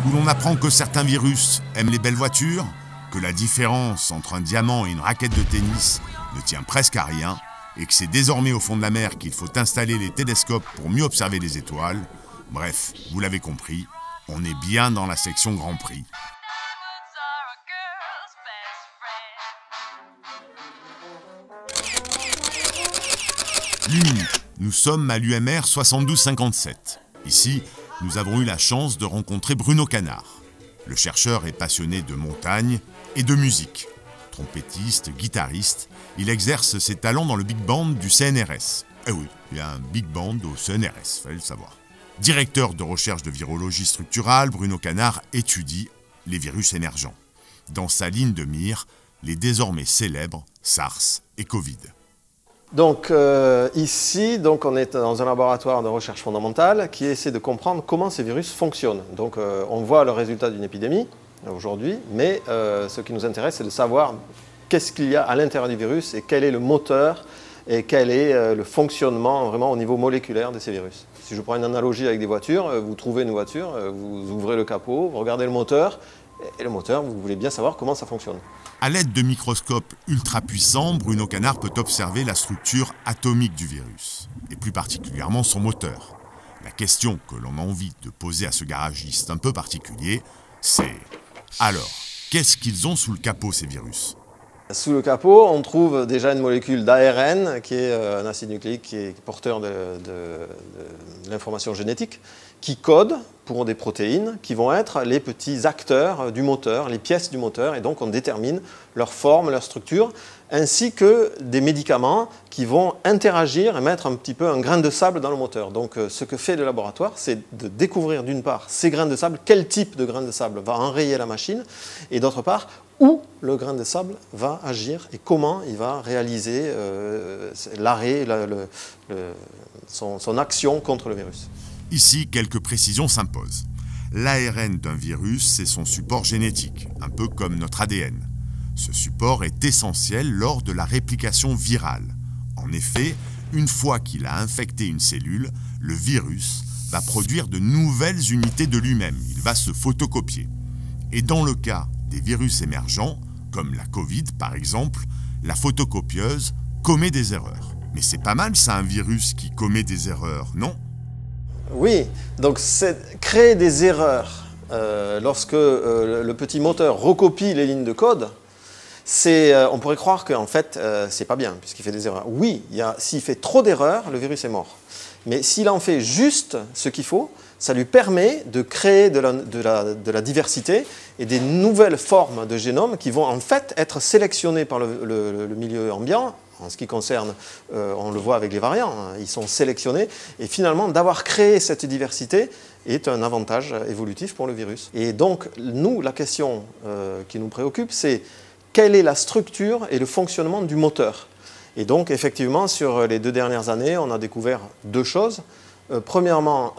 où l'on apprend que certains virus aiment les belles voitures, que la différence entre un diamant et une raquette de tennis ne tient presque à rien, et que c'est désormais au fond de la mer qu'il faut installer les télescopes pour mieux observer les étoiles. Bref, vous l'avez compris, on est bien dans la section Grand Prix. Lumini, nous sommes à l'UMR 7257. Ici, nous avons eu la chance de rencontrer Bruno Canard. Le chercheur est passionné de montagne et de musique. Trompettiste, guitariste, il exerce ses talents dans le big band du CNRS. Eh oui, il y a un big band au CNRS, fallait le savoir. Directeur de recherche de virologie structurale, Bruno Canard étudie les virus émergents. Dans sa ligne de mire, les désormais célèbres SARS et Covid. Donc ici, on est dans un laboratoire de recherche fondamentale qui essaie de comprendre comment ces virus fonctionnent. Donc on voit le résultat d'une épidémie aujourd'hui, mais ce qui nous intéresse, c'est de savoir qu'est-ce qu'il y a à l'intérieur du virus et quel est le moteur et quel est le fonctionnement vraiment au niveau moléculaire de ces virus. Si je prends une analogie avec des voitures, vous trouvez une voiture, vous ouvrez le capot, vous regardez le moteur, et le moteur, vous voulez bien savoir comment ça fonctionne. À l'aide de microscopes ultra puissants, Bruno Canard peut observer la structure atomique du virus, et plus particulièrement son moteur. La question que l'on a envie de poser à ce garagiste un peu particulier, c'est « Alors, qu'est-ce qu'ils ont sous le capot, ces virus ?» Sous le capot, on trouve déjà une molécule d'ARN, qui est un acide nucléique qui est porteur de l'information génétique, qui code pour des protéines qui vont être les petits acteurs du moteur, les pièces du moteur, et donc on détermine leur forme, leur structure, ainsi que des médicaments qui vont interagir et mettre un petit peu un grain de sable dans le moteur. Donc ce que fait le laboratoire, c'est de découvrir d'une part ces grains de sable, quel type de grain de sable va enrayer la machine, et d'autre part, où le grain de sable va agir et comment il va réaliser l'arrêt, son action contre le virus. Ici, quelques précisions s'imposent. L'ARN d'un virus, c'est son support génétique, un peu comme notre ADN. Ce support est essentiel lors de la réplication virale. En effet, une fois qu'il a infecté une cellule, le virus va produire de nouvelles unités de lui-même. Il va se photocopier. Et dans le cas des virus émergents, comme la Covid par exemple, la photocopieuse commet des erreurs. Mais c'est pas mal ça, un virus qui commet des erreurs, non ? Oui, donc créer des erreurs lorsque le petit moteur recopie les lignes de code, on pourrait croire qu'en fait, c'est pas bien puisqu'il fait des erreurs. Oui, s'il fait trop d'erreurs, le virus est mort. Mais s'il en fait juste ce qu'il faut, ça lui permet de créer de la diversité et des nouvelles formes de génome qui vont en fait être sélectionnées par le milieu ambiant. En ce qui concerne, on le voit avec les variants, hein, ils sont sélectionnés. Et finalement, d'avoir créé cette diversité est un avantage évolutif pour le virus. Et donc, nous, la question qui nous préoccupe, c'est quelle est la structure et le fonctionnement du moteur. Et donc, effectivement, sur les 2 dernières années, on a découvert 2 choses. Premièrement,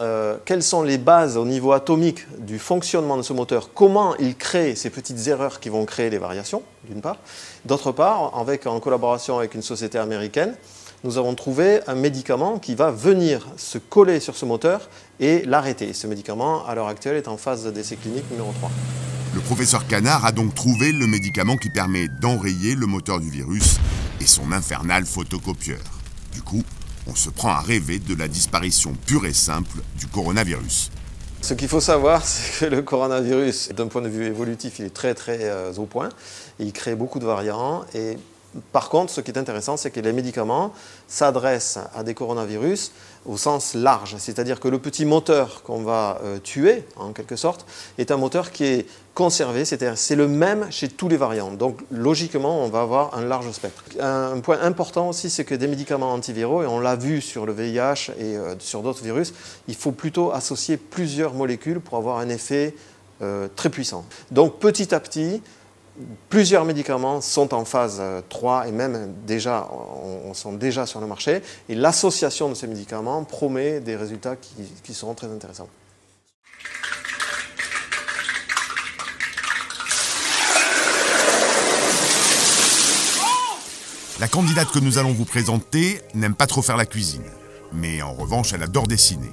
quelles sont les bases au niveau atomique du fonctionnement de ce moteur, comment il crée ces petites erreurs qui vont créer des variations, d'une part. D'autre part, en collaboration avec une société américaine, nous avons trouvé un médicament qui va venir se coller sur ce moteur et l'arrêter. Ce médicament, à l'heure actuelle, est en phase d'essai clinique numéro 3. Le professeur Canard a donc trouvé le médicament qui permet d'enrayer le moteur du virus et son infernal photocopieur. Du coup, on se prend à rêver de la disparition pure et simple du coronavirus. Ce qu'il faut savoir, c'est que le coronavirus, d'un point de vue évolutif, il est très au point. Il crée beaucoup de variants. Et par contre, ce qui est intéressant, c'est que les médicaments s'adressent à des coronavirus au sens large. C'est-à-dire que le petit moteur qu'on va tuer, en quelque sorte, est un moteur qui est conservé. C'est-à-dire c'est le même chez tous les variants. Donc, logiquement, on va avoir un large spectre. Un point important aussi, c'est que des médicaments antiviraux, et on l'a vu sur le VIH et sur d'autres virus, il faut plutôt associer plusieurs molécules pour avoir un effet très puissant. Donc, petit à petit, plusieurs médicaments sont en phase 3 et même déjà, sont déjà sur le marché. Et l'association de ces médicaments promet des résultats qui seront très intéressants. La candidate que nous allons vous présenter n'aime pas trop faire la cuisine. Mais en revanche, elle adore dessiner.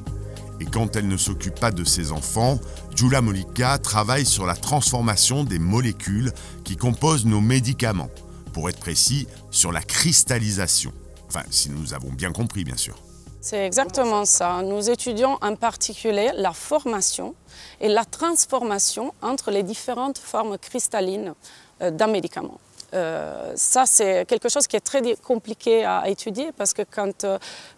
Et quand elle ne s'occupe pas de ses enfants, Giulia Molica travaille sur la transformation des molécules qui composent nos médicaments. Pour être précis, sur la cristallisation. Enfin, si nous avons bien compris, bien sûr. C'est exactement ça. Nous étudions en particulier la formation et la transformation entre les différentes formes cristallines d'un médicament. Ça, c'est quelque chose qui est très compliqué à étudier parce que quand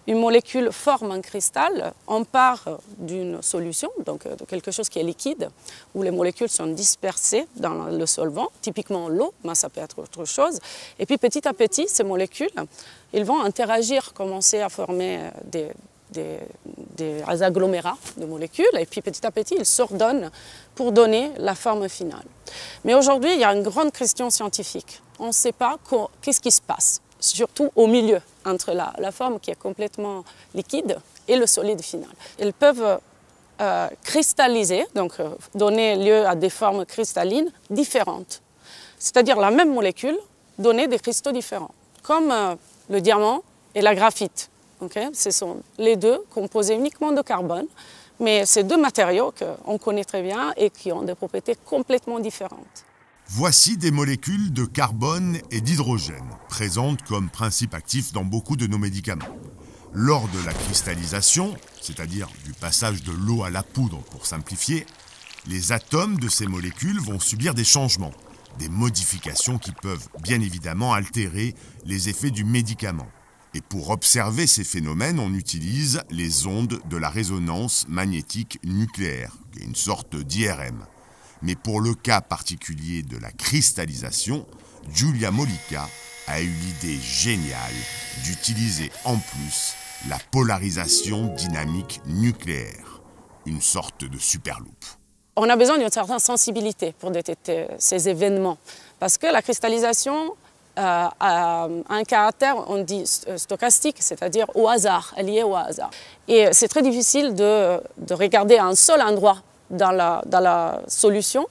une molécule forme un cristal, on part d'une solution, donc de quelque chose qui est liquide, où les molécules sont dispersées dans le solvant, typiquement l'eau, mais ça peut être autre chose. Et puis petit à petit, ces molécules, ils vont interagir, commencer à former des agglomérats de molécules, et puis petit à petit, ils s'ordonnent pour donner la forme finale. Mais aujourd'hui, il y a une grande question scientifique. On ne sait pas qu'est-ce qui se passe, surtout au milieu, entre la forme qui est complètement liquide et le solide final. Ils peuvent cristalliser, donc donner lieu à des formes cristallines différentes. C'est-à-dire la même molécule, donner des cristaux différents, comme le diamant et la graphite. Okay? Ce sont les deux composés uniquement de carbone, mais c'est deux matériaux qu'on connaît très bien et qui ont des propriétés complètement différentes. Voici des molécules de carbone et d'hydrogène, présentes comme principe actif dans beaucoup de nos médicaments. Lors de la cristallisation, c'est-à-dire du passage de l'eau à la poudre pour simplifier, les atomes de ces molécules vont subir des changements, des modifications qui peuvent bien évidemment altérer les effets du médicament. Et pour observer ces phénomènes, on utilise les ondes de la résonance magnétique nucléaire, qui est une sorte d'IRM. Mais pour le cas particulier de la cristallisation, Giulia Molica a eu l'idée géniale d'utiliser en plus la polarisation dynamique nucléaire, une sorte de superloupe. On a besoin d'une certaine sensibilité pour détecter ces événements, parce que la cristallisation a un caractère, on dit stochastique, c'est-à-dire au hasard, lié au hasard. Et c'est très difficile de regarder à un seul endroit dans la solution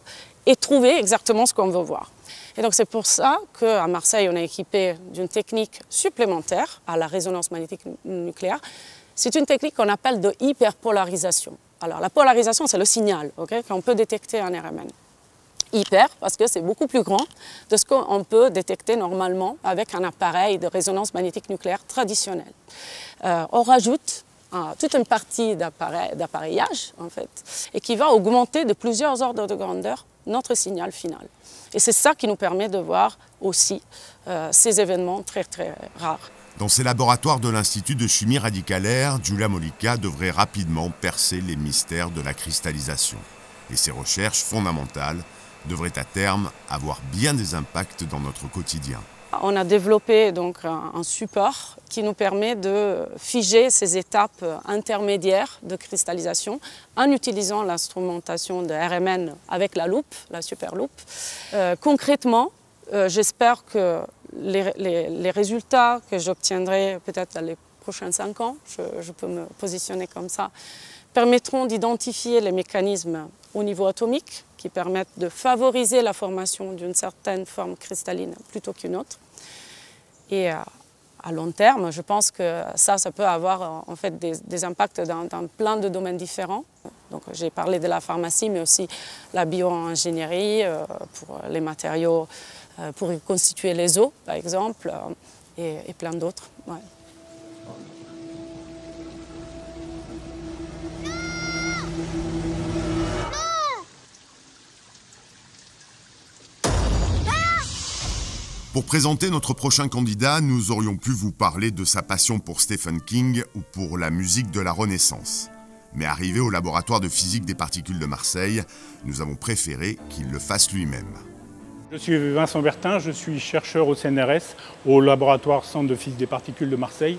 et trouver exactement ce qu'on veut voir. Et donc c'est pour ça qu'à Marseille, on est équipé d'une technique supplémentaire à la résonance magnétique nucléaire. C'est une technique qu'on appelle de hyperpolarisation. Alors la polarisation, c'est le signal qu'on peut détecter en RMN. Hyper, parce que c'est beaucoup plus grand de ce qu'on peut détecter normalement avec un appareil de résonance magnétique nucléaire traditionnel. On rajoute toute une partie d'appareillage, en fait, et qui va augmenter de plusieurs ordres de grandeur notre signal final. Et c'est ça qui nous permet de voir aussi ces événements très, très rares. Dans ces laboratoires de l'Institut de chimie radicalaire, Giulia Molica devrait rapidement percer les mystères de la cristallisation. Et ses recherches fondamentales devraient à terme avoir bien des impacts dans notre quotidien. On a développé donc un support qui nous permet de figer ces étapes intermédiaires de cristallisation en utilisant l'instrumentation de RMN avec la loupe, la super loupe. Concrètement, j'espère que les résultats que j'obtiendrai peut-être dans les prochains 5 ans, je peux me positionner comme ça, permettront d'identifier les mécanismes au niveau atomique qui permettent de favoriser la formation d'une certaine forme cristalline plutôt qu'une autre. Et à long terme, je pense que ça peut avoir en fait des impacts dans plein de domaines différents. Donc j'ai parlé de la pharmacie, mais aussi la bio-ingénierie pour les matériaux, pour reconstituer les os, par exemple, et plein d'autres. Ouais. Pour présenter notre prochain candidat, nous aurions pu vous parler de sa passion pour Stephen King ou pour la musique de la Renaissance. Mais arrivé au laboratoire de physique des particules de Marseille, nous avons préféré qu'il le fasse lui-même. Je suis Vincent Bertin, je suis chercheur au CNRS, au laboratoire Centre de physique des particules de Marseille.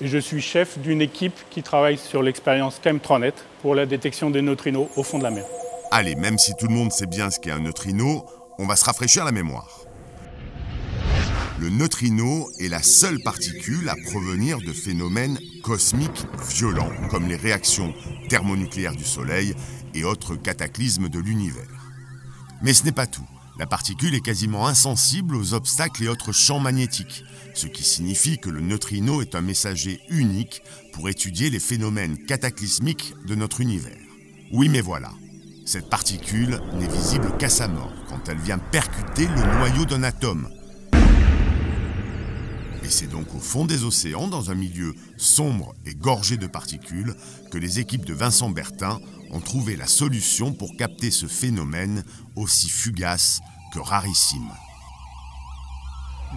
Et je suis chef d'une équipe qui travaille sur l'expérience Chem3Net pour la détection des neutrinos au fond de la mer. Allez, même si tout le monde sait bien ce qu'est un neutrino, on va se rafraîchir la mémoire. Le neutrino est la seule particule à provenir de phénomènes cosmiques violents, comme les réactions thermonucléaires du Soleil et autres cataclysmes de l'univers. Mais ce n'est pas tout. La particule est quasiment insensible aux obstacles et autres champs magnétiques, ce qui signifie que le neutrino est un messager unique pour étudier les phénomènes cataclysmiques de notre univers. Oui, mais voilà, cette particule n'est visible qu'à sa mort, quand elle vient percuter le noyau d'un atome. Et c'est donc au fond des océans, dans un milieu sombre et gorgé de particules, que les équipes de Vincent Bertin ont trouvé la solution pour capter ce phénomène aussi fugace que rarissime.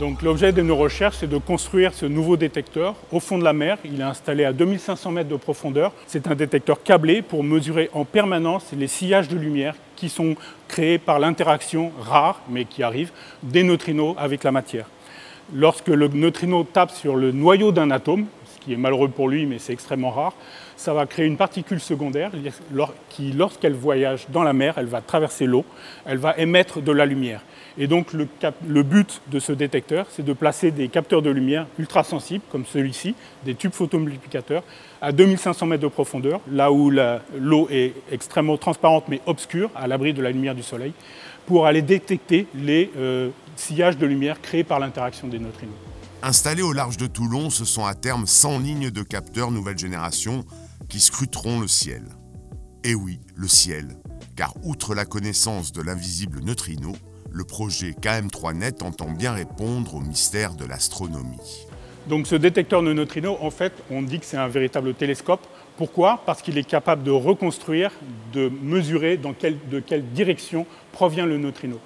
Donc l'objet de nos recherches, c'est de construire ce nouveau détecteur au fond de la mer. Il est installé à 2500 mètres de profondeur. C'est un détecteur câblé pour mesurer en permanence les sillages de lumière qui sont créés par l'interaction rare, mais qui arrive, des neutrinos avec la matière. Lorsque le neutrino tape sur le noyau d'un atome, ce qui est malheureux pour lui, mais c'est extrêmement rare, ça va créer une particule secondaire qui, lorsqu'elle voyage dans la mer, elle va traverser l'eau, elle va émettre de la lumière. Et donc le but de ce détecteur, c'est de placer des capteurs de lumière ultra-sensibles, comme celui-ci, des tubes photomultiplicateurs, à 2500 mètres de profondeur, là où l'eau est extrêmement transparente mais obscure, à l'abri de la lumière du soleil, pour aller détecter les sillages de lumière créés par l'interaction des neutrinos. Installés au large de Toulon, ce sont à terme 100 lignes de capteurs nouvelle génération qui scruteront le ciel. Et oui, le ciel, car outre la connaissance de l'invisible neutrino, le projet KM3Net entend bien répondre au mystère de l'astronomie. Donc ce détecteur de neutrinos, en fait, on dit que c'est un véritable télescope. Pourquoi? Parce qu'il est capable de reconstruire, de mesurer de quelle direction provient le neutrino.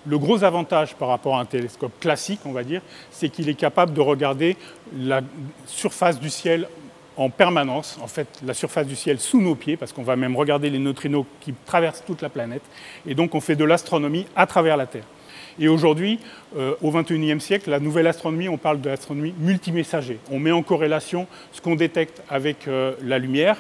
Le gros avantage par rapport à un télescope classique, on va dire, c'est qu'il est capable de regarder la surface du ciel en permanence, en fait la surface du ciel sous nos pieds, parce qu'on va même regarder les neutrinos qui traversent toute la planète, et donc on fait de l'astronomie à travers la Terre. Et aujourd'hui, au XXIe siècle, la nouvelle astronomie, on parle de l'astronomie multimessager. On met en corrélation ce qu'on détecte avec la lumière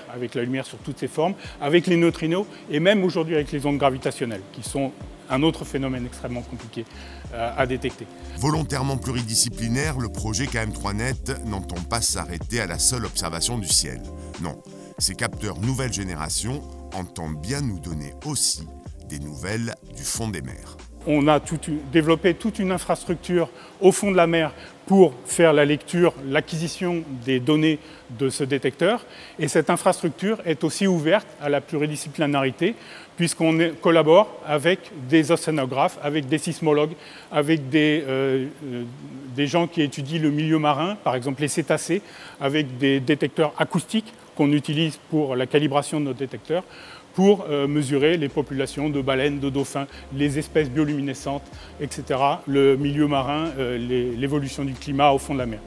sur toutes ses formes, avec les neutrinos, et même aujourd'hui avec les ondes gravitationnelles, qui sont un autre phénomène extrêmement compliqué à détecter. Volontairement pluridisciplinaire, le projet KM3Net n'entend pas s'arrêter à la seule observation du ciel. Non, ces capteurs nouvelle génération entendent bien nous donner aussi des nouvelles du fond des mers. On a développé toute une infrastructure au fond de la mer pour faire la lecture, l'acquisition des données de ce détecteur. Et cette infrastructure est aussi ouverte à la pluridisciplinarité, puisqu'on collabore avec des océanographes, avec des sismologues, avec des gens qui étudient le milieu marin, par exemple les cétacés, avec des détecteurs acoustiques qu'on utilise pour la calibration de nos détecteurs, pour mesurer les populations de baleines, de dauphins, les espèces bioluminescentes, etc., le milieu marin, l'évolution du climat au fond de la mer.